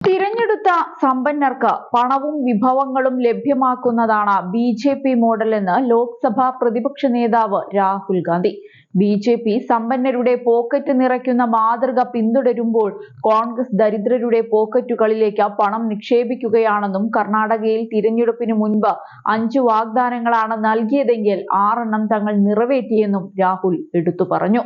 തിരഞ്ഞെടുത്ത സമ്പന്നർക്ക് പണവും വിഭവങ്ങളും ലഭ്യമാക്കുന്നതാണ് ബി.ജെ.പി. മോഡലെന്ന് ലോക്സഭാ പ്രതിപക്ഷ നേതാവ് രാഹുൽ ഗാന്ധി. ബി.ജെ.പി. സമ്പന്നരുടെ പോക്കറ്റ് നിറയ്ക്കുന്ന മാതൃക പിന്തുടരുമ്പോൾ കോൺഗ്രസ് ദരിദ്രരുടെ പോക്കറ്റുകളിലേക്ക് പണം നിക്ഷേപിക്കുകയാണെന്നും കർണാടകയിൽ തിരഞ്ഞെടുപ്പിന് മുൻപ് 5 വാഗ്ദാനങ്ങളാണ് നൽകിയതെങ്കിൽ 6 തങ്ങൾ നിറവേറ്റിയെന്നും രാഹുൽ എടുത്തു പറഞ്ഞു.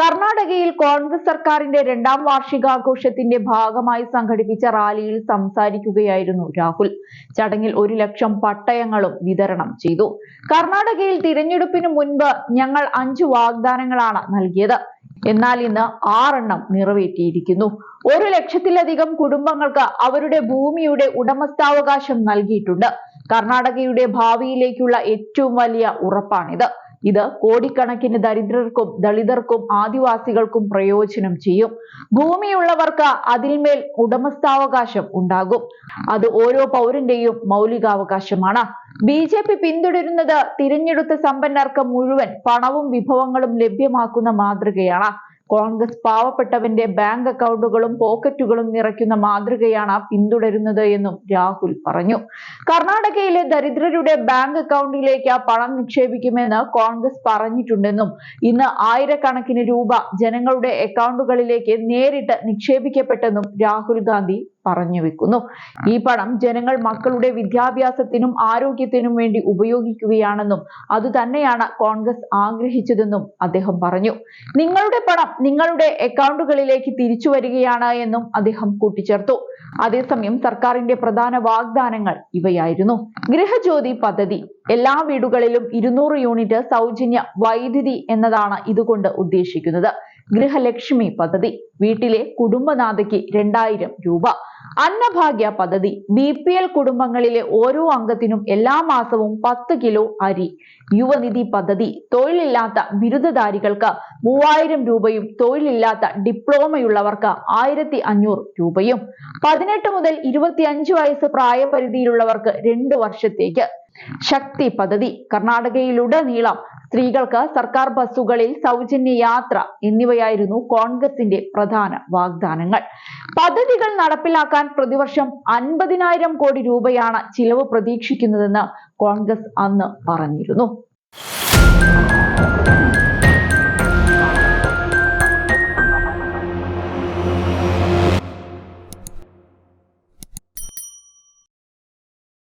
കർണാടകയിൽ കോൺഗ്രസ് സർക്കാരിന്റെ 2ാം വാർഷികാഘോഷത്തിന്റെ ഭാഗമായി സംഘടിപ്പിച്ച റാലിയിൽ സംസാരിക്കുകയായിരുന്നു രാഹുൽ. ചടങ്ങിൽ 1 ലക്ഷം പട്ടയങ്ങളും വിതരണം ചെയ്തു. കർണാടകയിൽ തിരഞ്ഞെടുപ്പിന് മുൻപ് ഞങ്ങൾ 5 വാഗ്ദാനങ്ങളാണ് നൽകിയത്. എന്നാൽ ഇന്ന് 6 നിറവേറ്റിയിരിക്കുന്നു. 1 ലക്ഷത്തിലധികം കുടുംബങ്ങൾക്ക് അവരുടെ ഭൂമിയുടെ ഉടമസ്ഥാവകാശം നൽകിയിട്ടുണ്ട്. കർണാടകയുടെ ഭാവിയിലേക്കുള്ള ഏറ്റവും വലിയ ഉറപ്പാണിത്. ഇത് കോടിക്കണക്കിന് ദരിദ്രർക്കും ദളിതർക്കും ആദിവാസികൾക്കും പ്രയോജനം ചെയ്യും. ഭൂമിയുള്ളവർക്ക് അതിന്മേൽ ഉടമസ്ഥാവകാശം ഉണ്ടാകും. അത് ഓരോ പൗരന്റെയും മൗലികാവകാശമാണ്. ബി.ജെ.പി. പിന്തുടരുന്നത് തിരഞ്ഞെടുത്ത സമ്പന്നർക്ക് മുഴുവൻ പണവും വിഭവങ്ങളും ലഭ്യമാക്കുന്ന മാതൃകയാണ്. കോൺഗ്രസ് പാവപ്പെട്ടവന്റെ ബാങ്ക് അക്കൗണ്ടുകളും പോക്കറ്റുകളും നിറയ്ക്കുന്ന മാതൃകയാണ് പിന്തുടരുന്നത് എന്നും രാഹുൽ പറഞ്ഞു. കർണാടകയിലെ ദരിദ്രരുടെ ബാങ്ക് അക്കൗണ്ടിലേക്ക് പണം നിക്ഷേപിക്കുമെന്ന് കോൺഗ്രസ് പറഞ്ഞിട്ടുണ്ടെന്നും ഇന്ന് ആയിരക്കണക്കിന് രൂപ ജനങ്ങളുടെ അക്കൗണ്ടുകളിലേക്ക് നേരിട്ട് നിക്ഷേപിക്കപ്പെട്ടെന്നും രാഹുൽ ഗാന്ധി പറഞ്ഞു വെക്കുന്നു. ഈ പണം ജനങ്ങൾ മക്കളുടെ വിദ്യാഭ്യാസത്തിനും ആരോഗ്യത്തിനും വേണ്ടി ഉപയോഗിക്കുകയാണെന്നും അതുതന്നെയാണ് കോൺഗ്രസ് ആഗ്രഹിച്ചതെന്നും അദ്ദേഹം പറഞ്ഞു. നിങ്ങളുടെ പണം നിങ്ങളുടെ അക്കൗണ്ടുകളിലേക്ക് തിരിച്ചു വരികയാണ് എന്നും അദ്ദേഹം കൂട്ടിച്ചേർത്തു. അതേസമയം സർക്കാരിന്റെ പ്രധാന വാഗ്ദാനങ്ങൾ ഇവയായിരുന്നു. ഗൃഹജ്യോതി പദ്ധതി. എല്ലാ വീടുകളിലും 200 യൂണിറ്റ് സൗജന്യ വൈദ്യുതി എന്നതാണ് ഇതുകൊണ്ട് ഉദ്ദേശിക്കുന്നത്. ഗൃഹലക്ഷ്മി പദ്ധതി. വീട്ടിലെ കുടുംബനാഥയ്ക്ക് 2000 രൂപ. അന്നഭാഗ്യ പദ്ധതി. BPL കുടുംബങ്ങളിലെ ഓരോ അംഗത്തിനും എല്ലാ മാസവും 10 കിലോ അരി. യുവനിധി പദ്ധതി. തൊഴിലില്ലാത്ത ബിരുദധാരികൾക്ക് 3000 രൂപയും തൊഴിലില്ലാത്ത ഡിപ്ലോമയുള്ളവർക്ക് 1500 രൂപയും. 18 മുതൽ 25 വയസ്സ് പ്രായപരിധിയിലുള്ളവർക്ക് 2 വർഷത്തേക്ക്. ശക്തി പദ്ധതി. കർണാടകയിലുടനീളം സ്ത്രീകൾക്ക് സർക്കാർ ബസ്സുകളിൽ സൗജന്യ യാത്ര എന്നിവയായിരുന്നു കോൺഗ്രസിന്റെ പ്രധാന വാഗ്ദാനങ്ങൾ. പദ്ധതികൾ നടപ്പിലാക്കാൻ പ്രതിവർഷം 50,000 കോടി രൂപയാണ് ചിലവ് പ്രതീക്ഷിക്കുന്നതെന്ന് കോൺഗ്രസ് അന്ന് പറഞ്ഞിരുന്നു.